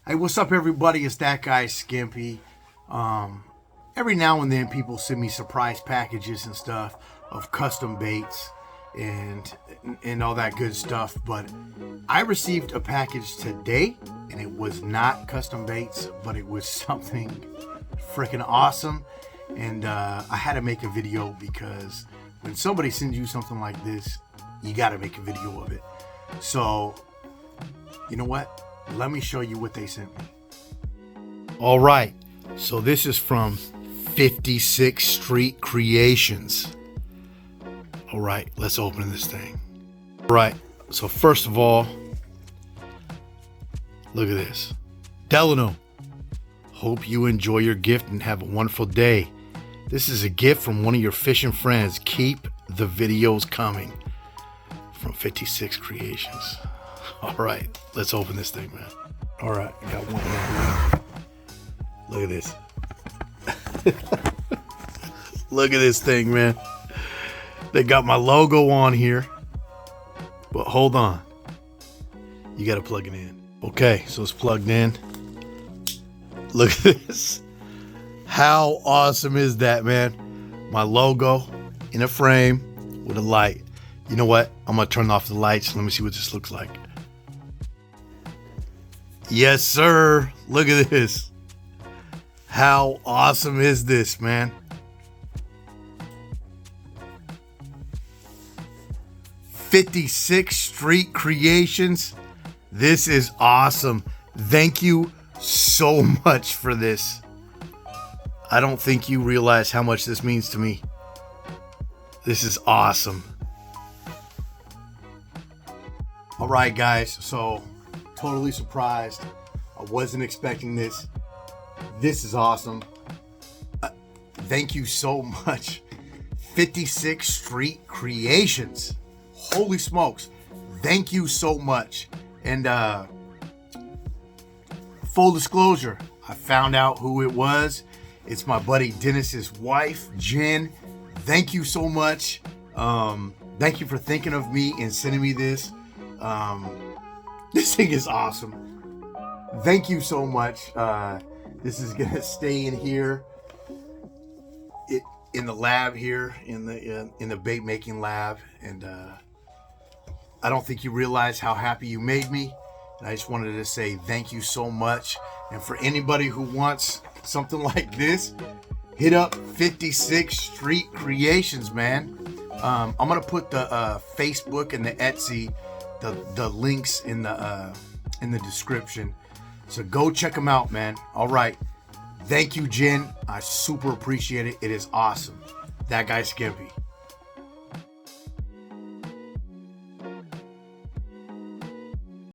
Hey, what's up, everybody? It's that guy, Skimpy. Every now and then, people send me surprise packages and stuff of custom baits and all that good stuff. But I received a package today, and it was not custom baits, but it was something freaking awesome. And I had to make a video because when somebody sends you something like this, you got to make a video of it. So, you know what? Let me show you what they sent me. All right, so this is from 56th Street Creations. All right, let's open this thing. All right, so first of all, look at this. Delano, hope you enjoy your gift and have a wonderful day. This is a gift from one of your fishing friends. Keep the videos coming. From 56 Creations. All right, let's open this thing, man. All right, I got one here. Look at this. Look at this thing, man. They got my logo on here. But hold on. You got to plug it in. Okay, so it's plugged in. Look at this. How awesome is that, man? My logo in a frame with a light. You know what? I'm going to turn off the lights. Let me see what this looks like. Yes, sir. Look at this. How awesome is this, man? 56th Street Creations. This is awesome. Thank you so much for this. I don't think you realize how much this means to me. This is awesome. All right, guys. So, totally surprised. I wasn't expecting this. This is awesome. Thank you so much. 56th Street Creations. Holy smokes. Thank you so much. And full disclosure, I found out who it was. It's my buddy Dennis's wife, Jen. Thank you so much. Thank you for thinking of me and sending me this. This thing is awesome. Thank you so much. This is gonna stay in here, in the lab here, in the bait making lab, and I don't think you realize how happy you made me. And I just wanted to say thank you so much. And for anybody who wants something like this, hit up 56th Street Creations, man. I'm gonna put the Facebook and the Etsy, the links in the description. So go check them out, man. All right. Thank you, Jen. I super appreciate it. It is awesome. That guy Skimpy.